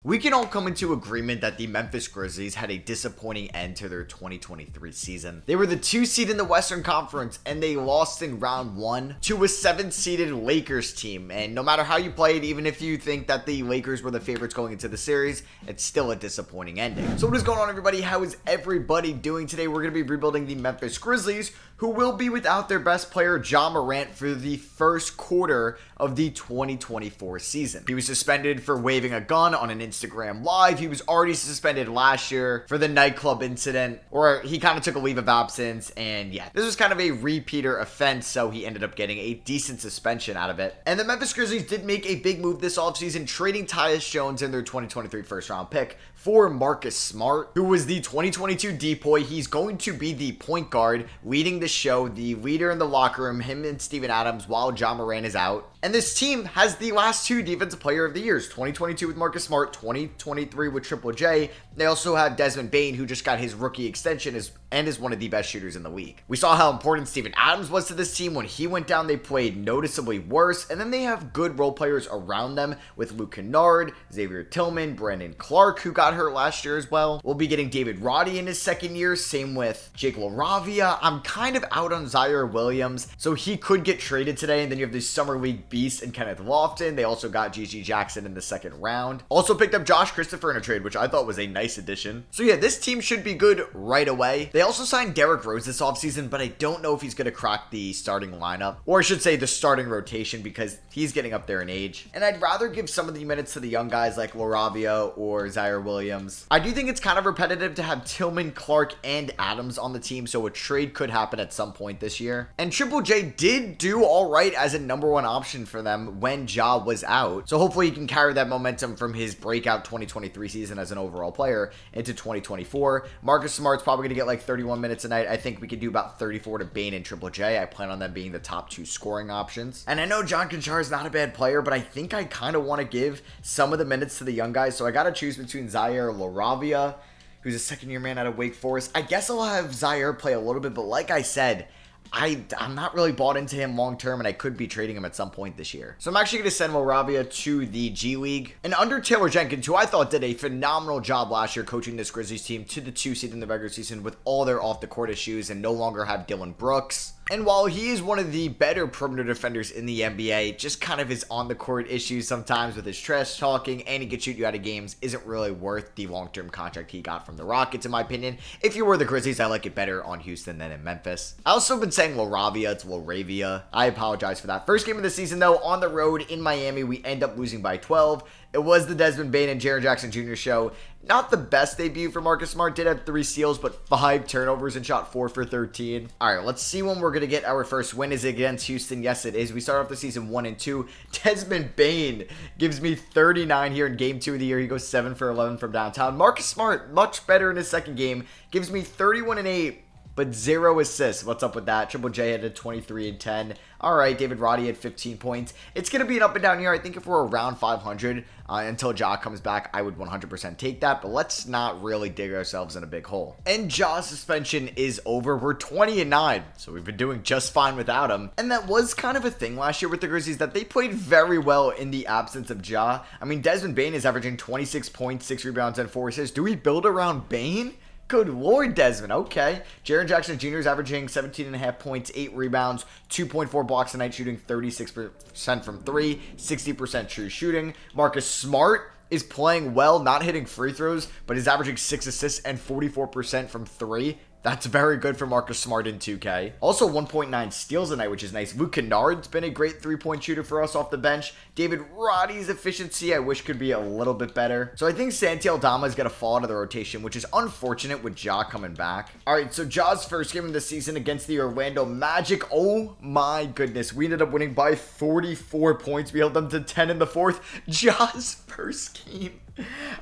We can all come into agreement that the Memphis Grizzlies had a disappointing end to their 2023 season. They were the 2 seed in the Western Conference and they lost in round 1 to a 7 seeded Lakers team. And no matter how you play it, even if you think that the Lakers were the favorites going into the series, it's still a disappointing ending. So what is going on, everybody? How is everybody doing today? We're going to be rebuilding the Memphis Grizzlies, who will be without their best player, Ja Morant, for the first quarter of the 2024 season. He was suspended for waving a gun on an Instagram Live. He was already suspended last year for the nightclub incident, or he kind of took a leave of absence, and yeah, this was kind of a repeater offense, so he ended up getting a decent suspension out of it. And the Memphis Grizzlies did make a big move this offseason, trading Tyus Jones in their 2023 first round pick for Marcus Smart, who was the 2022 depoy. He's going to be the point guard, leading the show, the leader in the locker room, him and Steven Adams, while Ja Morant is out. And this team has the last 2 Defensive Player of the Years, 2022 with Marcus Smart, 2023 with Triple J. They also have Desmond Bane, who just got his rookie extension and is one of the best shooters in the league. We saw how important Steven Adams was to this team. When he went down, they played noticeably worse. And then they have good role players around them with Luke Kennard, Xavier Tillman, Brandon Clark, who got hurt last year as well. We'll be getting David Roddy in his second year. Same with Jake LaRavia. I'm kind of out on Zaire Williams, so he could get traded today. And then you have the Summer League beast and Kenneth Lofton. They also got GG Jackson in the second round. Also picked up Josh Christopher in a trade, which I thought was a nice addition. So yeah, this team should be good right away. They also signed Derrick Rose this offseason, but I don't know if he's going to crack the starting lineup, or I should say the starting rotation, because he's getting up there in age. And I'd rather give some of the minutes to the young guys like LaRavia or Zaire Williams. I do think it's kind of repetitive to have Tillman, Clark, and Adams on the team, so a trade could happen at some point this year. And Triple J did do all right as a #1 option for them when Ja was out, so hopefully he can carry that momentum from his breakout 2023 season as an overall player into 2024. Marcus Smart's probably going to get like 31 minutes a night. I think we could do about 34 to Bane and Triple J. I plan on them being the top 2 scoring options. And I know John Conchar is not a bad player, but I think I kind of want to give some of the minutes to the young guys, so I got to choose between Zaire LaRavia, who's a second-year man out of Wake Forest. I guess I'll have Zaire play a little bit, but like I said, I'm not really bought into him long-term, and I could be trading him at some point this year. So I'm actually going to send LaRavia to the G League. And under Taylor Jenkins, who I thought did a phenomenal job last year coaching this Grizzlies team to the 2 seed in the regular season with all their off-the-court issues, and no longer have Dylan Brooks. And while he is one of the better perimeter defenders in the NBA, just kind of his on-the-court issues sometimes with his trash talking, and he could shoot you out of games, isn't really worth the long-term contract he got from the Rockets, in my opinion. If you were the Grizzlies, I like it better on Houston than in Memphis. I also been saying LaRavia, it's LaRavia. I apologize for that. First game of the season, though, on the road in Miami, we end up losing by 12. It was the Desmond Bane and Jaren Jackson Jr. show. Not the best debut for Marcus Smart. Did have 3 steals, but 5 turnovers and shot 4 for 13. All right, let's see when we're going to get our first win. Is it against Houston? Yes, it is. We start off the season 1-2. Desmond Bane gives me 39 here in game 2 of the year. He goes 7 for 11 from downtown. Marcus Smart, much better in his second game, gives me 31 and 8. But 0 assists. What's up with that? Triple J had a 23 and 10. All right, David Roddy had 15 points. It's going to be an up and down year. I think if we're around 500 until Ja comes back, I would 100% take that. But let's not really dig ourselves in a big hole. And Ja's suspension is over. We're 20 and 9, so we've been doing just fine without him. And that was kind of a thing last year with the Grizzlies, that they played very well in the absence of Ja. I mean, Desmond Bane is averaging 26 points, 6 rebounds, and 4 assists. Do we build around Bane? Good Lord, Desmond. Okay. Jaren Jackson Jr. is averaging 17.5 points, 8 rebounds, 2.4 blocks a night, shooting 36% from 3, 60% true shooting. Marcus Smart is playing well, not hitting free throws, but is averaging 6 assists and 44% from 3. That's very good for Marcus Smart in 2K. Also 1.9 steals a night, which is nice. Luke Kennard's been a great 3-point shooter for us off the bench. David Roddy's efficiency, I wish could be a little bit better. So I think Santi Aldama is going to fall out of the rotation, which is unfortunate with Ja coming back. All right, so Ja's first game of the season against the Orlando Magic. Oh my goodness. We ended up winning by 44 points. We held them to 10 in the fourth. Ja's first game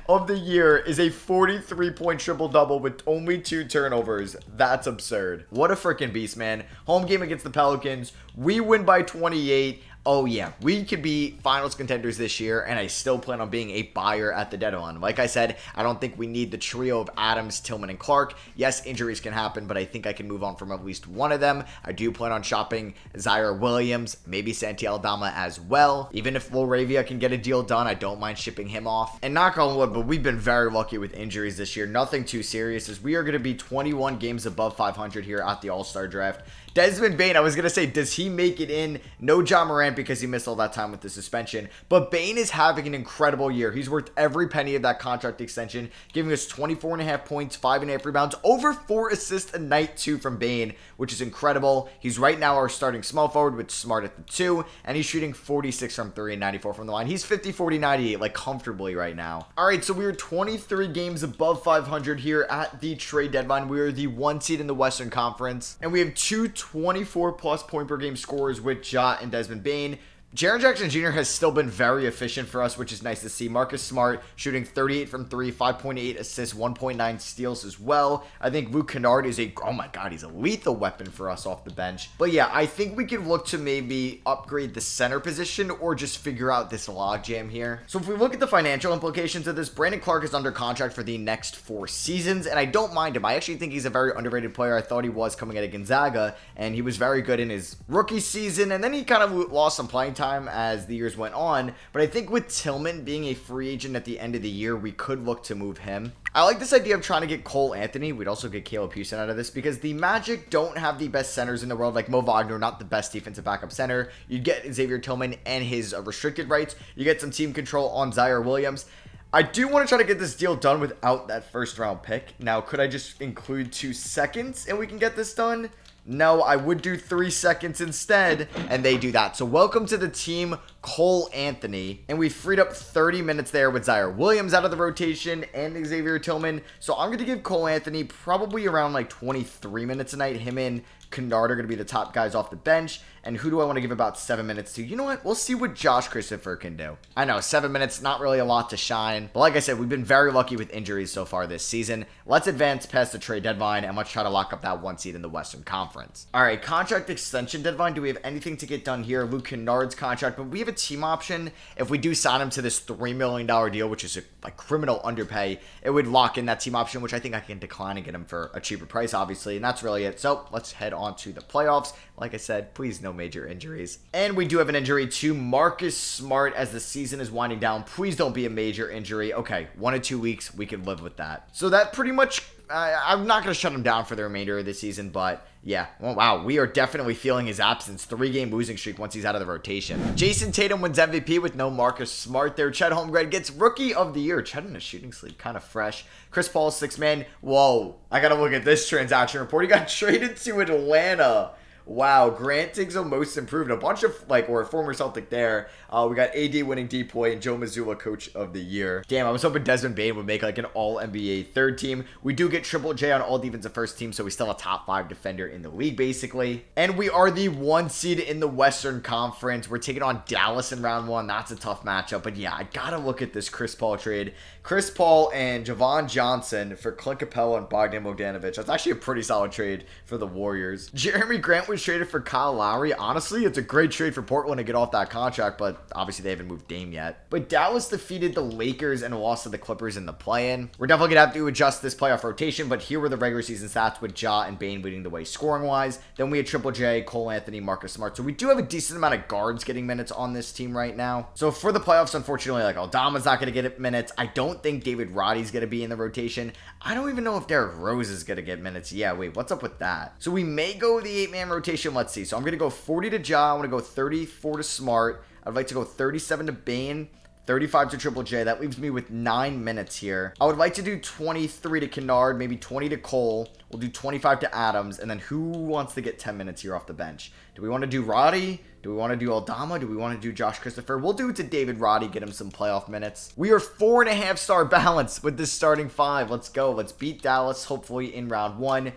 of the year is a 43-point triple-double with only 2 turnovers. That's absurd. What a freaking beast, man. Home game against the Pelicans. We win by 28. oh yeah, we could be finals contenders this year, and I still plan on being a buyer at the deadline. Like I said, I don't think we need the trio of Adams, Tillman, and Clark. Yes, injuries can happen, but I think I can move on from at least one of them. I do plan on shopping Zaire Williams, maybe Santi Aldama as well. Even if Laravia can get a deal done, I don't mind shipping him off. And knock on wood, but we've been very lucky with injuries this year. Nothing too serious, as we are going to be 21 games above 500 here at the All-Star Draft. Desmond Bane, I was going to say, does he make it in? No John Morant because he missed all that time with the suspension. But Bane is having an incredible year. He's worth every penny of that contract extension, giving us 24.5 points, 5.5 rebounds, over 4 assists a night too from Bane, which is incredible. He's right now our starting small forward with Smart at the 2, and he's shooting 46 from 3 and 94 from the line. He's 50, 40, 98, like comfortably right now. All right, so we are 23 games above 500 here at the trade deadline. We are the 1 seed in the Western Conference, and we have two 24-plus point per game scorers with Ja and Desmond Bane. Jaren Jackson Jr. has still been very efficient for us, which is nice to see. Marcus Smart shooting 38 from 3, 5.8 assists, 1.9 steals as well. I think Luke Kennard is oh my god, he's a lethal weapon for us off the bench. But yeah, I think we can look to maybe upgrade the center position or just figure out this logjam here. So if we look at the financial implications of this, Brandon Clark is under contract for the next 4 seasons, and I don't mind him. I actually think he's a very underrated player. I thought he was coming out of Gonzaga, and he was very good in his rookie season, and then he kind of lost some playing time as the years went on. But I think with Tillman being a free agent at the end of the year, we could look to move him. I like this idea of trying to get Cole Anthony. We'd also get Caleb Houston out of this because the Magic don't have the best centers in the world. Like Mo Wagner, not the best defensive backup center. You get Xavier Tillman and his restricted rights. You get some team control on Zaire Williams. I do want to try to get this deal done without that first round pick. Now, could I just include 2 seconds and we can get this done? No, I would do 3 seconds instead, and they do that. So welcome to the team, Cole Anthony. And we freed up 30 minutes there with Zaire Williams out of the rotation and Xavier Tillman. So I'm going to give Cole Anthony probably around like 23 minutes a night. Him and Kennard are going to be the top guys off the bench. And who do I want to give about 7 minutes to? You know what? We'll see what Josh Christopher can do. I know, 7 minutes, not really a lot to shine. But like I said, we've been very lucky with injuries so far this season. Let's advance past the trade deadline and let's try to lock up that 1 seed in the Western Conference. All right, contract extension deadline. Do we have anything to get done here? Luke Kennard's contract, but we have a team option. If we do sign him to this $3 million deal, which is a criminal underpay, it would lock in that team option, which I think I can decline and get him for a cheaper price, obviously. And that's really it. So let's head on to the playoffs. Like I said, please no major injuries. And we do have an injury to Marcus Smart as the season is winding down. Please don't be a major injury. Okay, 1 or 2 weeks, we can live with that. So that pretty much, I'm not going to shut him down for the remainder of the season, but yeah, well, wow, we are definitely feeling his absence. 3-game losing streak once he's out of the rotation. Jason Tatum wins MVP with no Marcus Smart there. Chet Holmgren gets Rookie of the Year. Chet in a shooting sleep, kind of fresh. Chris Paul, 6th man. Whoa, I got to look at this transaction report. He got traded to Atlanta. Wow, Grant Diggs most improved. A bunch of, or a former Celtic there. We got AD winning DPOY and Joe Mazzulla Coach of the Year. Damn, I was hoping Desmond Bane would make like an all-NBA 3rd team. We do get Triple J on all defensive 1st team, so we still a top 5 defender in the league, basically. And we are the 1 seed in the Western Conference. We're taking on Dallas in round 1. That's a tough matchup. But yeah, I gotta look at this Chris Paul trade. Chris Paul and Javon Johnson for Clint Capella and Bogdan Bogdanovic. That's actually a pretty solid trade for the Warriors. Jeremy Grant was traded for Kyle Lowry. Honestly, it's a great trade for Portland to get off that contract, but obviously they haven't moved Dame yet. But Dallas defeated the Lakers and lost to the Clippers in the play-in. We're definitely going to have to adjust this playoff rotation, but here were the regular season stats with Ja and Bane leading the way scoring-wise. Then we had Triple J, Cole Anthony, Marcus Smart. So we do have a decent amount of guards getting minutes on this team right now. So for the playoffs, unfortunately, Aldama's not going to get minutes. I don't think David Roddy's going to be in the rotation. I don't even know if Derrick Rose is going to get minutes. Yeah, wait, what's up with that? So we may go the 8-man rotation. Let's see. So I'm going to go 40 to Ja. I'm going to go 34 to Smart. I'd like to go 37 to Bane, 35 to Triple J. That leaves me with 9 minutes here. I would like to do 23 to Kennard, maybe 20 to Cole. We'll do 25 to Adams. And then who wants to get 10 minutes here off the bench? Do we want to do Roddy? Do we want to do Aldama? Do we want to do Josh Christopher? We'll do it to David Roddy, get him some playoff minutes. We are 4.5-star balance with this starting 5. Let's go. Let's beat Dallas, hopefully in round 1.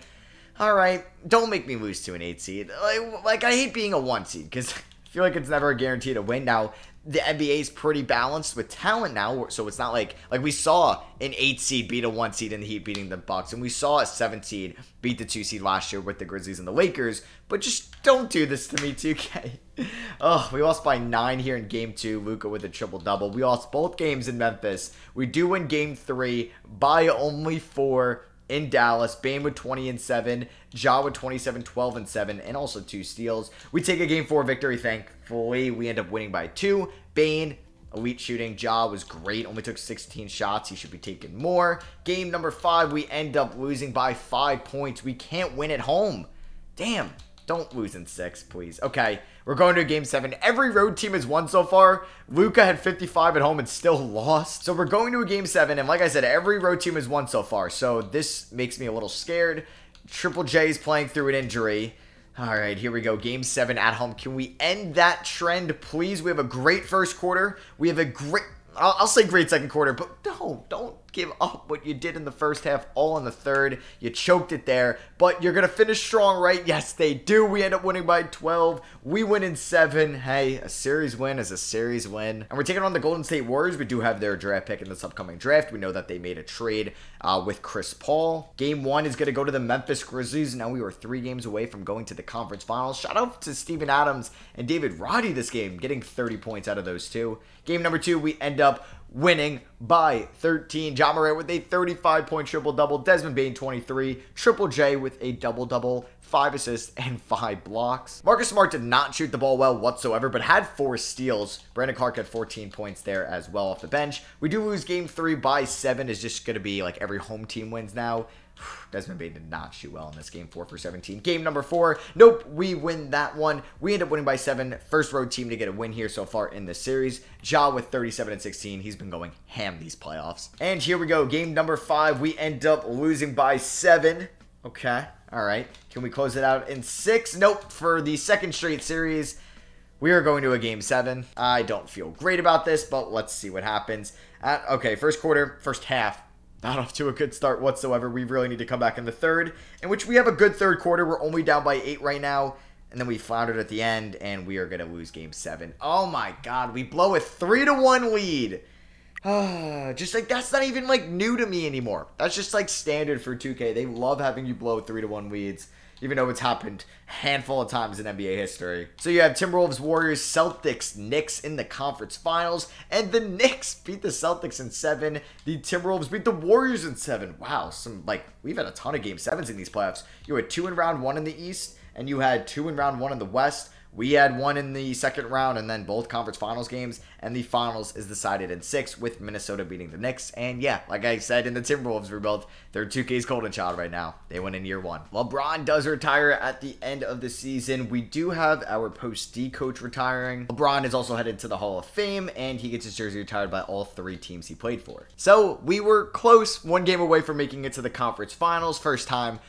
All right, don't make me lose to an 8 seed. Like I hate being a 1 seed because I feel like it's never a guarantee to win. Now, the NBA is pretty balanced with talent now, so it's not like we saw an 8 seed beat a 1 seed in the Heat beating the Bucks, and we saw a 7 seed beat the 2 seed last year with the Grizzlies and the Lakers, but just don't do this to me, 2K. Oh, we lost by 9 here in Game 2, Luka with a triple-double. We lost both games in Memphis. We do win Game 3 by only 4 in Dallas. Bane with 20 and 7, Ja with 27, 12 and 7, and also 2 steals. We take a Game 4 victory, thankfully. We end up winning by 2. Bane, elite shooting. Ja was great, only took 16 shots. He should be taking more. Game number 5, we end up losing by 5 points. We can't win at home. Damn. Don't lose in 6, please. Okay, we're going to Game 7. Every road team has won so far. Luka had 55 at home and still lost. So we're going to a Game 7, and like I said, every road team has won so far. So this makes me a little scared. Triple J is playing through an injury. All right, here we go. Game 7 at home. Can we end that trend, please? We have a great first quarter. We have a great... I'll say great second quarter, but don't give up what you did in the first half, all in the third. You choked it there, but you're going to finish strong, right? Yes, they do. We end up winning by 12. We win in 7. Hey, a series win is a series win. And we're taking on the Golden State Warriors. We do have their draft pick in this upcoming draft. We know that they made a trade with Chris Paul. Game 1 is going to go to the Memphis Grizzlies. Now we were 3 games away from going to the conference finals. Shout out to Steven Adams and David Roddy this game, getting 30 points out of those 2. Game number 2, we end up winning by 13. Ja Morant with a 35-point triple-double. Desmond Bane, 23. Triple J with a double-double, 5 assists, and 5 blocks. Marcus Smart did not shoot the ball well whatsoever, but had 4 steals. Brandon Clark had 14 points there as well off the bench. We do lose Game 3 by 7. It's just going to be like every home team wins now. Desmond Bane did not shoot well in this game. 4 for 17. Game number 4. Nope, we win that one. We end up winning by 7. First road team to get a win here so far in this series. Ja with 37 and 16. He's been going ham these playoffs. And here we go. Game number 5. We end up losing by 7. Okay. All right. Can we close it out in 6? Nope. For the second straight series, we are going to a Game 7. I don't feel great about this, but let's see what happens. Okay, first quarter, first half. Not off to a good start whatsoever. We really need to come back in the third, in which we have a good third quarter. We're only down by 8 right now, and then we floundered at the end, and we are going to lose Game 7. Oh my god, we blow a 3-1 lead. Just like, that's not even like new to me anymore. That's just like standard for 2K. They love having you blow 3-1 leads, even though it's happened a handful of times in NBA history. So you have Timberwolves, Warriors, Celtics, Knicks in the conference finals, and the Knicks beat the Celtics in 7. The Timberwolves beat the Warriors in 7. Wow, we've had a ton of Game 7s in these playoffs. You had 2 in round 1 in the East, and you had 2 in round 1 in the West. We had 1 in the second round, and then both conference finals games, and the finals is decided in 6 with Minnesota beating the Knicks. And yeah, like I said in the Timberwolves rebuild, they're 2K's golden child right now. They win in year 1. LeBron does retire at the end of the season. We do have our post-D coach retiring. LeBron is also headed to the Hall of Fame, and he gets his jersey retired by all 3 teams he played for. So we were close, 1 game away from making it to the conference finals. First time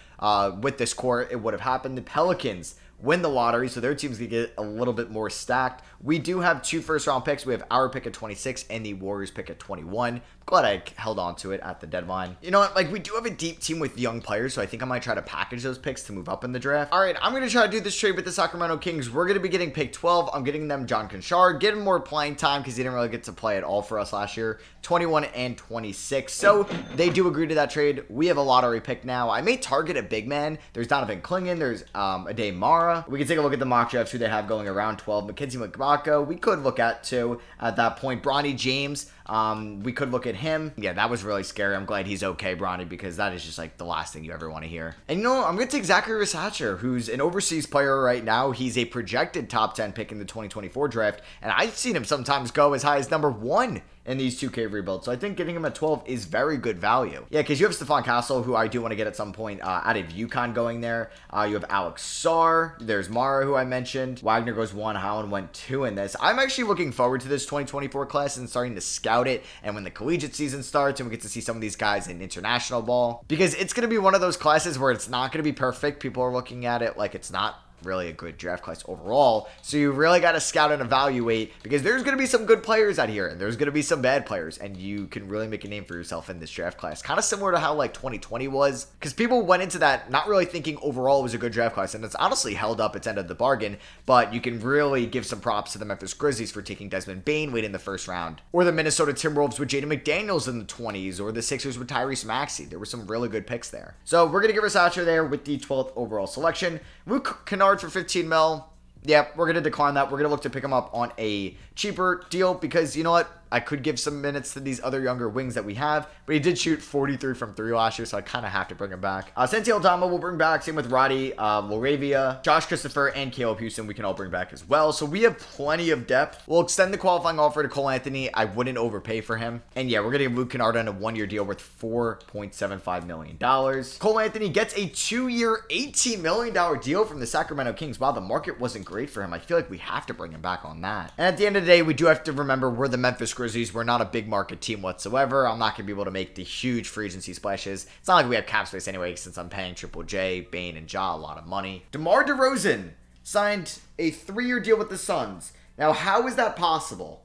with this core it would have happened. The Pelicans win the lottery, so their team's gonna get a little bit more stacked. We do have 2 first-round picks. We have our pick at 26 and the Warriors pick at 21. Glad I held on to it at the deadline. You know what? Like, we do have a deep team with young players, so I think I might try to package those picks to move up in the draft. All right, I'm going to try to do this trade with the Sacramento Kings. We're going to be getting pick 12. I'm getting them John Conchard, getting more playing time because he didn't really get to play at all for us last year. 21 and 26. So they do agree to that trade. We have a lottery pick now. I may target a big man. There's Donovan Clingan. There's Ade Mara. We can take a look at the mock drafts who they have going around 12. Mackenzie Mbako. We could look at 2 at that point. Bronny James. We could look at him. Yeah, that was really scary. I'm glad he's okay, Bronny, because that is just like the last thing you ever want to hear. And you know, I'm going to take Zachary Satcher, who's an overseas player right now. He's a projected top 10 pick in the 2024 draft, and I've seen him sometimes go as high as number 1 in these 2K rebuilds. So I think getting him at 12 is very good value. Yeah, because you have Stephon Castle, who I do want to get at some point out of UConn going there. You have Alex Sarr. There's Mara, who I mentioned. Wagner goes 1. Howland went 2 in this. I'm actually looking forward to this 2024 class and starting to scout it. And when the collegiate season starts and we get to see some of these guys in international ball, because it's going to be one of those classes where it's not going to be perfect. People are looking at it like it's not really a good draft class overall. So you really got to scout and evaluate, because there's going to be some good players out here and there's going to be some bad players, and you can really make a name for yourself in this draft class. Kind of similar to how like 2020 was, because people went into that not really thinking overall it was a good draft class, and it's honestly held up its end of the bargain. But you can really give some props to the Memphis Grizzlies for taking Desmond Bane late in the first round, or the Minnesota Timberwolves with Jaden McDaniels in the 20s, or the Sixers with Tyrese Maxey. There were some really good picks there. So we're going to give Versace there with the 12th overall selection. Luke Kennard for 15 mil. Yep, we're going to decline that. We're going to look to pick him up on a cheaper deal, because you know what? I could give some minutes to these other younger wings that we have, but he did shoot 43 from 3 last year, so I kind of have to bring him back. Sensi Aldama will bring back, same with Roddy, Laravia, Josh Christopher, and Caleb Houston we can all bring back as well. So we have plenty of depth. We'll extend the qualifying offer to Cole Anthony. I wouldn't overpay for him. And yeah, we're going to give Luke Kennard on a 1-year deal worth $4.75 million. Cole Anthony gets a 2-year, $18 million deal from the Sacramento Kings. Wow, the market wasn't great for him. I feel like we have to bring him back on that. And at the end of the day, we do have to remember we're the Memphis Grizzlies. We're not a big market team whatsoever. I'm not going to be able to make the huge free agency splashes. It's not like we have cap space anyway, since I'm paying Triple J, Bane, and Ja a lot of money. DeMar DeRozan signed a 3-year deal with the Suns. Now, how is that possible?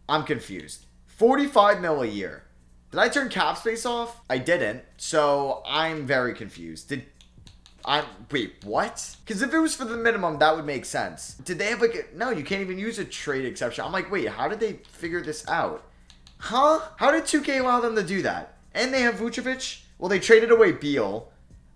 I'm confused. 45 mil a year. Did I turn cap space off? I didn't. So I'm very confused. Wait, what? Because if it was for the minimum, that would make sense. Did they have no, you can't even use a trade exception. I'm like, wait, how did they figure this out? Huh? How did 2K allow them to do that? And they have Vucevic? Well, they traded away Beal.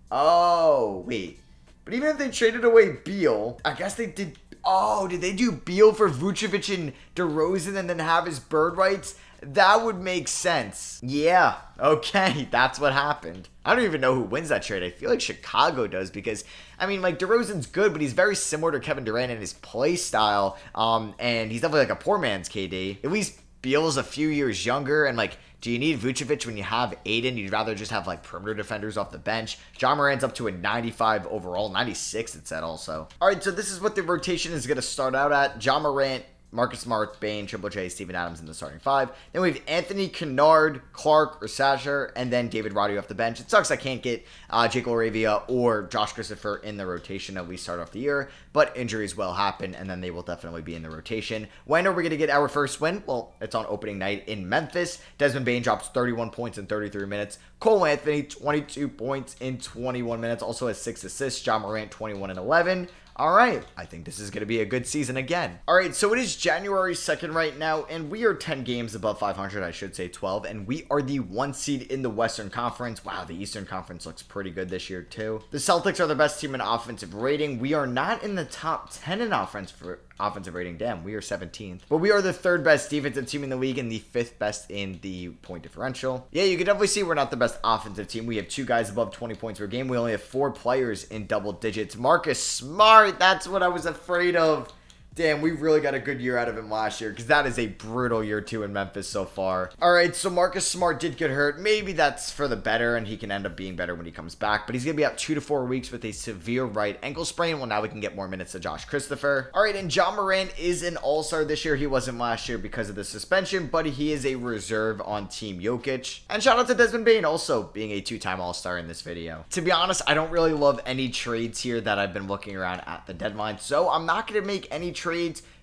Oh, wait. But even if they traded away Beal, I guess they did. Oh, did they do Beal for Vucevic and DeRozan and then have his bird rights? That would make sense. Yeah, okay, that's what happened. I don't even know who wins that trade. I feel like Chicago does, because, I mean, like, DeRozan's good, but he's very similar to Kevin Durant in his play style, and he's definitely like a poor man's KD. At least Beal's a few years younger, and, like, do you need Vucevic when you have Aiden? You'd rather just have, like, perimeter defenders off the bench. Ja Morant's up to a 95 overall, 96 it said also. All right, so this is what the rotation is going to start out at. Ja Morant, Marcus Smart, Bane, Triple J, Steven Adams in the starting 5. Then we have Anthony, Kennard, Clark, or Sasher, and then David Roddy off the bench. It sucks I can't get Jake Laravia or Josh Christopher in the rotation at least start off the year, but injuries will happen, and then they will definitely be in the rotation. When are we going to get our first win? Well, it's on opening night in Memphis. Desmond Bane drops 31 points in 33 minutes. Cole Anthony, 22 points in 21 minutes, also has 6 assists. Ja Morant, 21 and 11. All right, I think this is going to be a good season again. All right, so it is January 2nd right now, and we are 10 games above 500, I should say 12, and we are the 1 seed in the Western Conference. Wow, the Eastern Conference looks pretty good this year, too. The Celtics are the best team in offensive rating. We are not in the top 10 in offensive rating. Damn, we are 17th. But we are the 3rd best defensive team in the league and the 5th best in the point differential. Yeah, you can definitely see we're not the best offensive team. We have 2 guys above 20 points per game. We only have 4 players in double digits. Marcus Smart, that's what I was afraid of. Damn, we really got a good year out of him last year, because that is a brutal year 2 in Memphis so far. All right, so Marcus Smart did get hurt. Maybe that's for the better, and he can end up being better when he comes back, but he's going to be out 2 to 4 weeks with a severe right ankle sprain. Well, now we can get more minutes to Josh Christopher. All right, and Ja Morant is an all-star this year. He wasn't last year because of the suspension, but he is a reserve on Team Jokic. And shout out to Desmond Bane also being a 2-time all-star in this video. To be honest, I don't really love any trades here that I've been looking around at the deadline, so I'm not going to make any trades.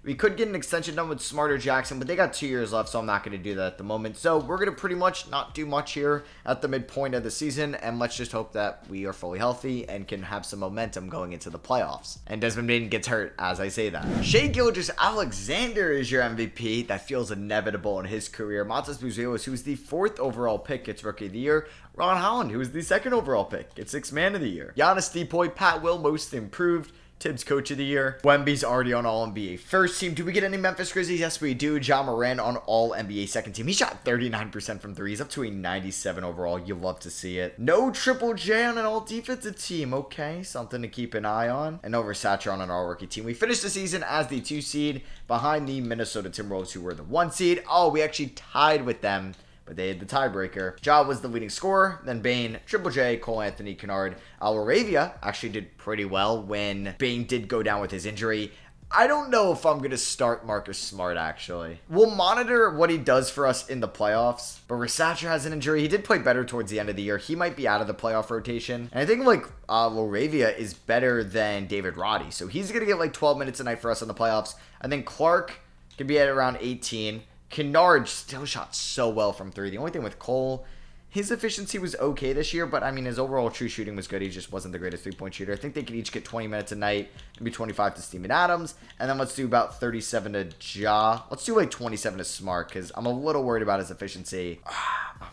We could get an extension done with Smart or Jackson, but they got 2 years left, so I'm not going to do that at the moment. So we're going to pretty much not do much here at the midpoint of the season, and let's just hope that we are fully healthy and can have some momentum going into the playoffs. And Desmond Bane gets hurt as I say that. Shai Gilgeous-Alexander is your MVP. That feels inevitable in his career. Montes Buzeos, who was the 4th overall pick, gets Rookie of the Year. Ron Holland, who was the 2nd overall pick, gets 6th Man of the Year. Giannis Depoy, Pat Will, Most Improved. Tibbs Coach of the Year. Wemby's already on All-NBA First Team. Do we get any Memphis Grizzlies? Yes, we do. Ja Morant on All-NBA Second Team. He shot 39% from 3. He's up to a 97 overall. You love to see it. No Triple J on an All-Defensive Team. Okay, something to keep an eye on. And no Versace on an All-Rookie Team. We finished the season as the 2 seed behind the Minnesota Timberwolves, who were the 1 seed. Oh, we actually tied with them, but they had the tiebreaker. Ja was the leading scorer, then Bane, Triple J, Cole Anthony, Kennard. Laravia actually did pretty well when Bane did go down with his injury. I don't know if I'm going to start Marcus Smart, actually. We'll monitor what he does for us in the playoffs, but Rasacher has an injury. He did play better towards the end of the year. He might be out of the playoff rotation. And I think, like, Laravia is better than David Roddy, so he's going to get, like, 12 minutes a night for us in the playoffs. And then Clark can be at around 18. Kennard still shot so well from 3. The only thing with Cole, his efficiency was okay this year, but I mean, his overall true shooting was good. He just wasn't the greatest three-point shooter. I think they could each get 20 minutes a night, maybe 25 to Steven Adams, and then let's do about 37 to Ja. Let's do like 27 to Smart, because I'm a little worried about his efficiency.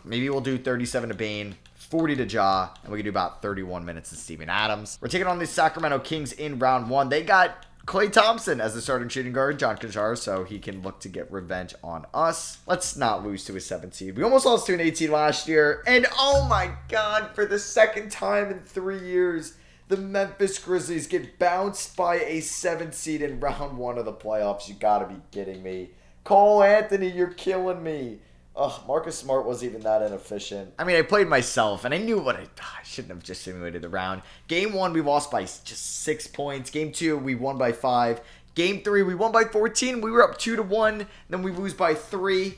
Maybe we'll do 37 to Bane, 40 to Ja, and we can do about 31 minutes to Steven Adams. We're taking on the Sacramento Kings in round 1. They got Klay Thompson as the starting shooting guard, John Konchar, so he can look to get revenge on us. Let's not lose to a 7 seed. We almost lost to an 8 seed last year, and oh my god, for the second time in 3 years, the Memphis Grizzlies get bounced by a 7 seed in round 1 of the playoffs. You gotta be kidding me. Cole Anthony, you're killing me. Ugh, Marcus Smart wasn't even that inefficient. I mean, I played myself, and I knew what I shouldn't have just simulated the round. Game 1, we lost by just 6 points. Game 2, we won by 5. Game 3, we won by 14. We were up 2-1. Then we lose by 3,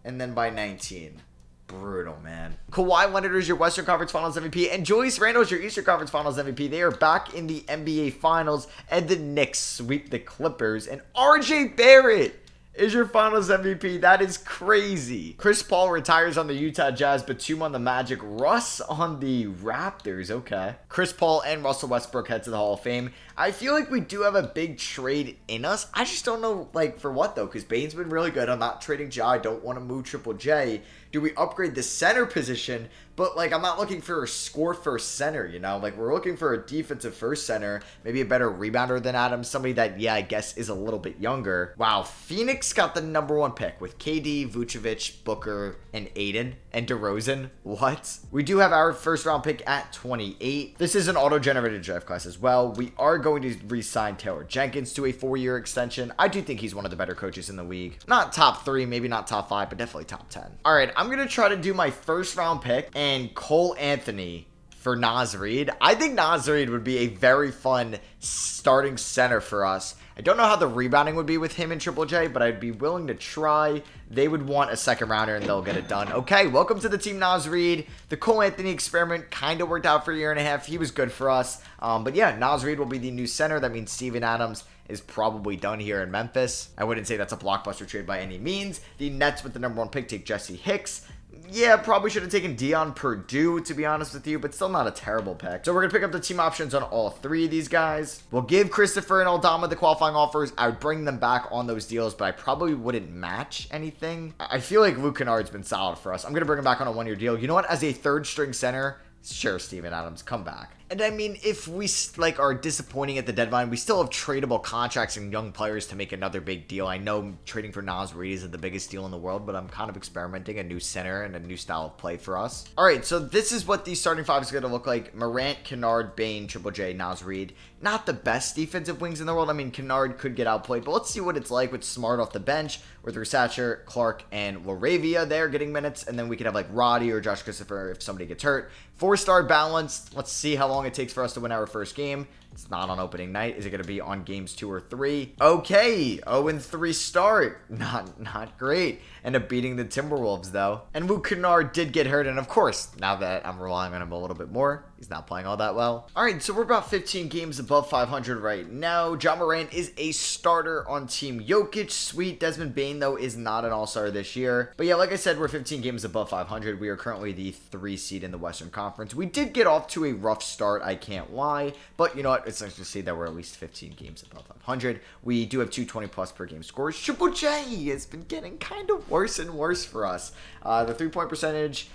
and then by 19. Brutal, man. Kawhi Leonard is your Western Conference Finals MVP, and Julius Randle is your Eastern Conference Finals MVP. They are back in the NBA Finals, and the Knicks sweep the Clippers, and RJ Barrett is your Finals MVP. That is crazy. Chris Paul retires on the Utah Jazz, Batum on the Magic, Russ on the Raptors. Okay. Chris Paul and Russell Westbrook head to the Hall of Fame. I feel like we do have a big trade in us. I just don't know, like, for what, though, because Bane's been really good. I'm not trading Ja. I don't want to move Triple J. Do we upgrade the center position? But, like, I'm not looking for a score-first center, you know? Like, we're looking for a defensive-first center, maybe a better rebounder than Adams, somebody that, yeah, I guess is a little bit younger. Wow, Phoenix got the #1 pick with KD, Vucevic, Booker, and Aiden, and DeRozan. What? We do have our first-round pick at 28. This is an auto-generated draft class as well. We are going to re-sign Taylor Jenkins to a 4-year extension. I do think he's one of the better coaches in the league. Not top 3, maybe not top 5, but definitely top 10. All right, I'm going to try to do my first-round pick and Cole Anthony for Naz Reid. I think Naz Reid would be a very fun starting center for us. I don't know how the rebounding would be with him and Triple J, but I'd be willing to try. They would want a second rounder, and they'll get it done. Okay, welcome to the team, Naz Reid. The Cole Anthony experiment kind of worked out for a year and a half. He was good for us. But yeah, Naz Reid will be the new center. That means Steven Adams is probably done here in Memphis. I wouldn't say that's a blockbuster trade by any means. The Nets with the #1 pick take Jesse Hicks. Yeah, probably should have taken Dion Purdue, to be honest with you, but still not a terrible pick. So we're going to pick up the team options on all 3 of these guys. We'll give Christopher and Aldama the qualifying offers. I would bring them back on those deals, but I probably wouldn't match anything. I feel like Luke Kennard's been solid for us. I'm going to bring him back on a 1-year deal. You know what? As a 3rd-string center, sure, Steven Adams, come back. And I mean, if we like are disappointing at the deadline, we still have tradable contracts and young players to make another big deal. I know trading for Naz Reid isn't the biggest deal in the world, but I'm kind of experimenting a new center and a new style of play for us. All right, so this is what the starting 5 is going to look like. Morant, Kennard, Bane, Triple J, Naz Reid. Not the best defensive wings in the world. I mean, Kennard could get outplayed, but let's see what it's like with Smart off the bench, with Rasacher, Clark, and Laravia there getting minutes, and then we could have like Roddy or Josh Christopher if somebody gets hurt. 4-star balanced. Let's see how long it takes for us to win our first game. It's not on opening night. Is it going to be on games 2 or 3? Okay, 0-3 start. Not great. End up beating the Timberwolves, though. And Luke Kennard did get hurt, and of course, now that I'm relying on him a little bit more, he's not playing all that well. All right, so we're about 15 games above 500 right now. Ja Morant is a starter on Team Jokic. Sweet. Desmond Bane, though, is not an all-star this year. But yeah, like I said, we're 15 games above 500. We are currently the 3 seed in the Western Conference. We did get off to a rough start, I can't lie. But you know what? It's nice to see that we're at least 15 games above 500. We do have 220+ per game scores. Triple J has been getting kind of worse and worse for us. The 3-point percentage,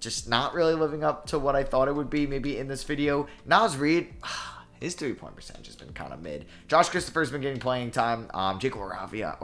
just not really living up to what I thought it would be maybe in this video. Naz Reid, his 3-point percentage has been kind of mid. Josh Christopher's been getting playing time. Jake Laravia,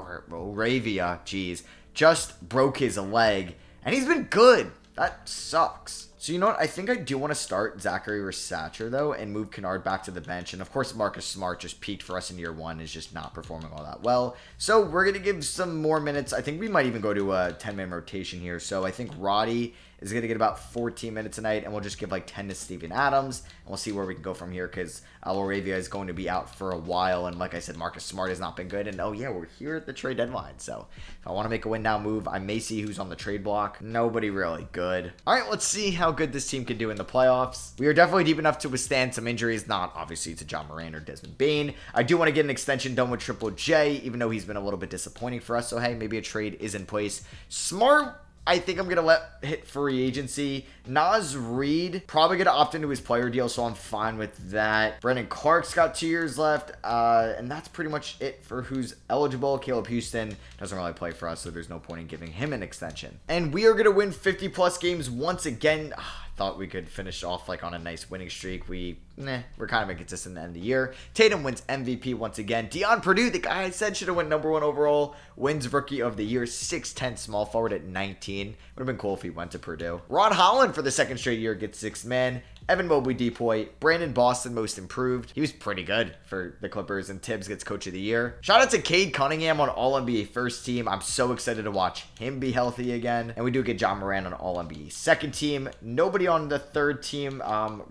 geez, just broke his leg, and he's been good. That sucks. So you know what? I think I do want to start Zachary Rasacher, though, and move Kennard back to the bench. And, of course, Marcus Smart just peaked for us in year 1, is just not performing all that well. So we're going to give some more minutes. I think we might even go to a 10-man rotation here. So I think Roddy is going to get about 14 minutes tonight, and we'll just give like 10 to Steven Adams, and we'll see where we can go from here, because Laravia is going to be out for a while, and like I said, Marcus Smart has not been good, and oh yeah, we're here at the trade deadline, so if I want to make a win now move, I may see who's on the trade block. Nobody really good. Alright, let's see how good this team can do in the playoffs. We are definitely deep enough to withstand some injuries, not obviously to John Moran or Desmond Bane. I do want to get an extension done with Triple J, even though he's been a little bit disappointing for us, so hey, maybe a trade is in place. Smart, I think I'm going to let hit free agency. Naz Reid, probably going to opt into his player deal, so I'm fine with that. Brendan Clark's got 2 years left, and that's pretty much it for who's eligible. Caleb Houston doesn't really play for us, so there's no point in giving him an extension. And we are going to win 50-plus games once again. Thought we could finish off like on a nice winning streak. We're kind of inconsistent at the end of the year. Tatum wins MVP once again. Deion Purdue, the guy I said should have won #1 overall, wins Rookie of the Year. 6'10" small forward at 19. Would have been cool if he went to Purdue. Ron Holland for the 2nd straight year gets 6th man. Evan Mobley Depoy, Brandon Boston most improved. He was pretty good for the Clippers, and Tibbs gets Coach of the Year. Shout out to Cade Cunningham on All-NBA first team. I'm so excited to watch him be healthy again. And we do get John Moran on All-NBA second team. Nobody on the 3rd team,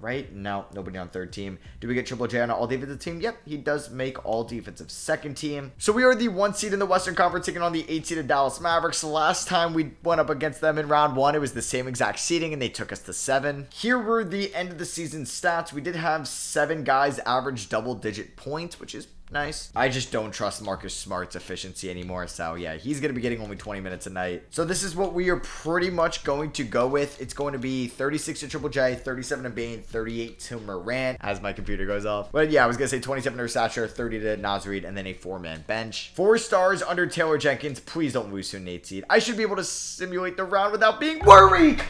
right? No, nobody on 3rd team. Do we get Triple J on All Defensive team? Yep, he does make All Defensive second team. So we are the 1 seed in the Western Conference, taking on the 8 seeded Dallas Mavericks. Last time we went up against them in round 1, it was the same exact seeding, and they took us to 7. Here were the end of the season stats. We did have 7 guys average double-digit points, which is nice. I just don't trust Marcus Smart's efficiency anymore, so yeah, he's going to be getting only 20 minutes a night. So this is what we are pretty much going to go with. It's going to be 36 to Triple J, 37 to Bane, 38 to Morant, as my computer goes off. But yeah, I was going to say 27 to Rasacher, 30 to Naz Reid, and then a 4-man bench. 4 stars under Taylor Jenkins. Please don't lose to an 8 seed. I should be able to simulate the round without being worried.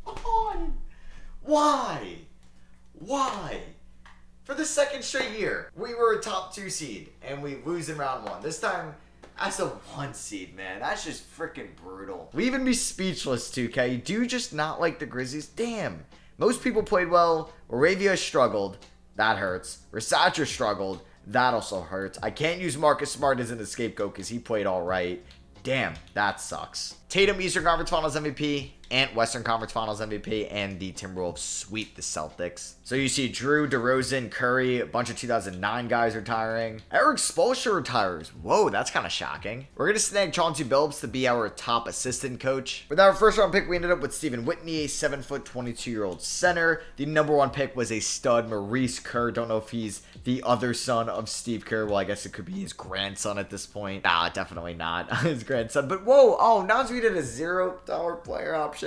Come on. Why? Why? For the 2nd straight year, we were a top 2 seed, and we lose in round 1. This time, as a 1 seed, man. That's just freaking brutal. We even be speechless, 2K. Do you just not like the Grizzlies? Damn. Most people played well. Laravia struggled. That hurts. Rasacher struggled. That also hurts. I can't use Marcus Smart as an scapegoat because he played all right. Damn, that sucks. Tatum, Eastern Conference Finals MVP. Ant, Western Conference Finals MVP, and the Timberwolves sweep the Celtics. So you see Drew, DeRozan, Curry, a bunch of 2009 guys retiring. Eric Spoelstra retires. Whoa, that's kind of shocking. We're going to snag Chauncey Billups to be our top assistant coach. With our 1st round pick, we ended up with Stephen Whitney, a 7', 22-year-old center. The #1 pick was a stud, Maurice Kerr. Don't know if he's the other son of Steve Kerr. Well, I guess it could be his grandson at this point. Nah, definitely not his grandson. But whoa, oh, Naz Reid had a $0 player option.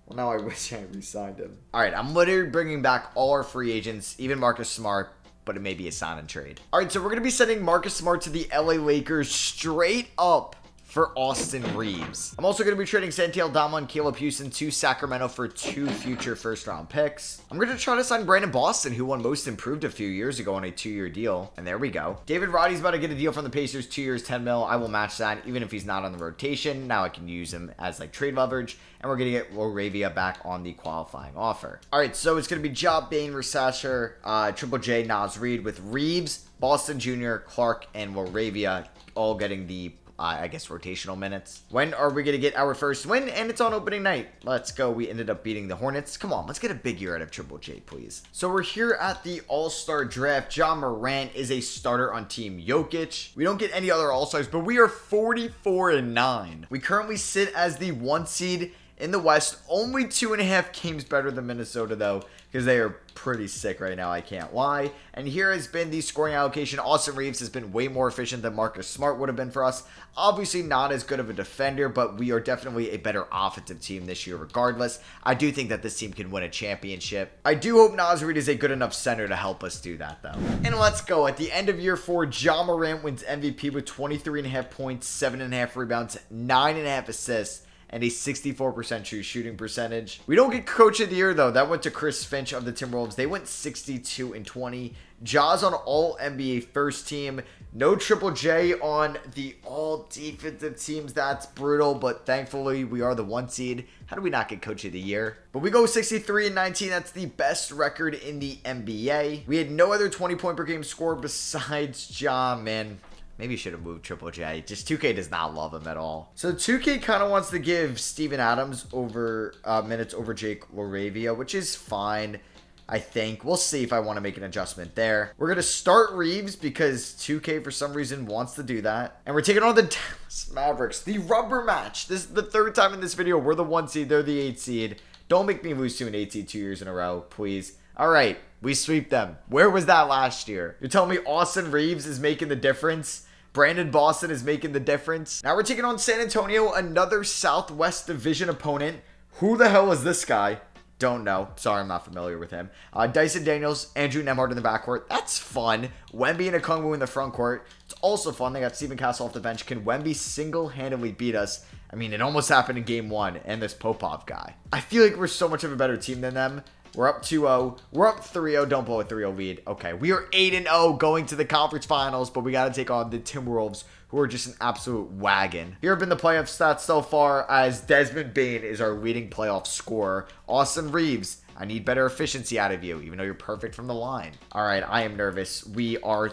Well, now I wish I re-signed him. All right, I'm literally bringing back all our free agents, even Marcus Smart, but it may be a sign and trade. All right, so we're going to be sending Marcus Smart to the LA Lakers straight up for Austin Reeves. I'm also going to be trading Santi Aldama and Caleb Houston to Sacramento for 2 future 1st-round picks. I'm going to try to sign Brandon Boston, who won Most Improved a few years ago on a 2-year deal. And there we go. David Roddy's about to get a deal from the Pacers, 2 years, 10 mil. I will match that, even if he's not on the rotation. Now I can use him as like trade leverage. And we're going to get Laravia back on the qualifying offer. All right, so it's going to be Job, Bane, Rasacher, Triple J, Naz Reid, with Reeves, Boston Jr., Clark, and Laravia all getting the I guess rotational minutes. When are we going to get our first win? And it's on opening night. Let's go. We ended up beating the Hornets. Come on, let's get a big year out of Triple J, please. So we're here at the All-Star Draft. John Morant is a starter on Team Jokic. We don't get any other All-Stars, but we are 44-9. We currently sit as the 1 seed in the West. Only 2.5 games better than Minnesota, though, because they are pretty sick right now. I can't lie. And here has been the scoring allocation. Austin Reeves has been way more efficient than Marcus Smart would have been for us. Obviously not as good of a defender, but we are definitely a better offensive team this year regardless. I do think that this team can win a championship. I do hope Naz Reid is a good enough center to help us do that, though. And let's go. At the end of year 4, John Morant wins MVP with 23.5 points, 7.5 rebounds, 9.5 assists, and a 64% true shooting percentage. We don't get Coach of the Year, though. That went to Chris Finch of the Timberwolves. They went 62-20. Jaws on all NBA first team. No Triple J on the all defensive teams. That's brutal, but thankfully we are the 1 seed. How do we not get Coach of the Year? But we go 63-19. That's the best record in the NBA. We had no other 20-point per game score besides Ja, man. Maybe you should have moved Triple J. Just 2K does not love him at all. So 2K kind of wants to give Steven Adams over minutes over Jake LaRavia, which is fine. I think. We'll see if I want to make an adjustment there. We're going to start Reeves because 2K for some reason wants to do that. And we're taking on the Dallas Mavericks. The rubber match. This is the 3rd time in this video. We're the 1 seed. They're the 8 seed. Don't make me lose to an 8 seed 2 years in a row, please. All right. We sweep them. Where was that last year? You're telling me Austin Reeves is making the difference? Brandon Boston is making the difference? Now we're taking on San Antonio, another Southwest Division opponent. Who the hell is this guy? Don't know. Sorry, I'm not familiar with him. Dyson Daniels, Andrew Nembhard in the backcourt. That's fun. Wemby and Okongwu in the front court. It's also fun. They got Stephen Castle off the bench. Can Wemby single-handedly beat us? I mean, it almost happened in game 1 and this Popov guy. I feel like we're so much of a better team than them. We're up 2-0. We're up 3-0. Don't blow a 3-0 lead. Okay, we are 8-0 going to the conference finals, but we got to take on the Timberwolves, who are just an absolute wagon. Here have been the playoff stats so far, as Desmond Bane is our leading playoff scorer. Austin Reeves, I need better efficiency out of you, even though you're perfect from the line. All right, I am nervous. We are,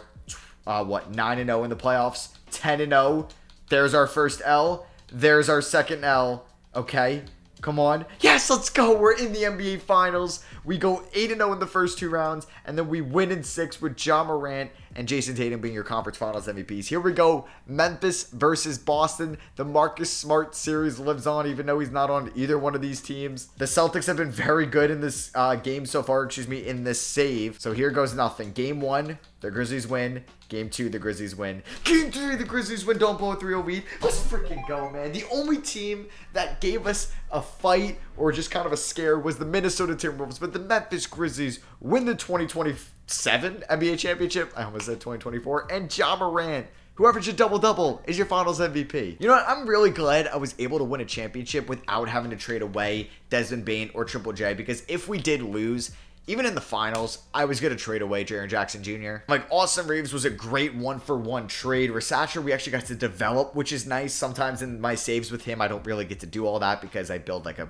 9-0 in the playoffs, 10-0. There's our first L. There's our second L. Okay. Come on. Yes, let's go. We're in the NBA Finals. We go 8-0 in the first 2 rounds, and then we win in 6 with Ja Morant and Jason Tatum being your conference finals MVPs. Here we go. Memphis versus Boston. The Marcus Smart series lives on, even though he's not on either one of these teams. The Celtics have been very good in this game so far, in this save. So here goes nothing. Game 1, the Grizzlies win. Game 2, the Grizzlies win. Game 3, the Grizzlies win. Don't blow a 3-0 lead. Let's freaking go, man. The only team that gave us a fight or just kind of a scare was the Minnesota Timberwolves, but the Memphis Grizzlies win the 2027 NBA Championship. I almost said 2024. And Ja Morant, who averaged a double-double, is your finals MVP. You know what? I'm really glad I was able to win a championship without having to trade away Desmond Bane or Triple J, because if we did lose, even in the finals, I was going to trade away Jaren Jackson Jr. Like, Austin Reeves was a great 1-for-1 trade. Rasacher, we actually got to develop, which is nice. Sometimes in my saves with him, I don't really get to do all that because I build like a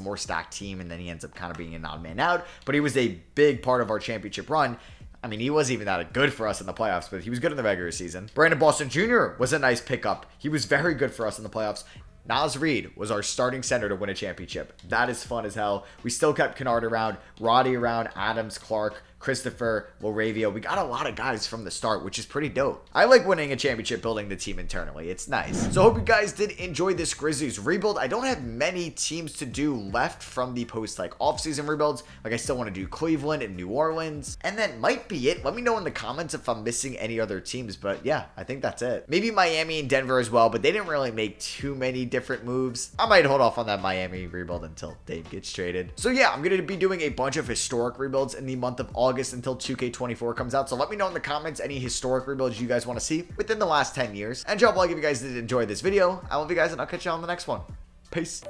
more stacked team, and then he ends up kind of being an odd man out. But he was a big part of our championship run. I mean, he wasn't even that good for us in the playoffs, but he was good in the regular season. Brandon Boston Jr. was a nice pickup. He was very good for us in the playoffs. Naz Reid was our starting center to win a championship. That is fun as hell. We still kept Kennard around, Roddy around, Adams, Clark, Christopher, Laravia. We got a lot of guys from the start, which is pretty dope. I like winning a championship, building the team internally. It's nice. So I hope you guys did enjoy this Grizzlies rebuild. I don't have many teams to do left from the post offseason rebuilds. Like, I still want to do Cleveland and New Orleans. And that might be it. Let me know in the comments if I'm missing any other teams. But yeah, I think that's it. Maybe Miami and Denver as well, but they didn't really make too many different moves. I might hold off on that Miami rebuild until Dave gets traded. So yeah, I'm going to be doing a bunch of historic rebuilds in the month of August until 2K24 comes out. So let me know in the comments any historic rebuilds you guys want to see within the last 10 years. And drop a like if you guys did enjoy this video. I love you guys, and I'll catch you on the next one. Peace.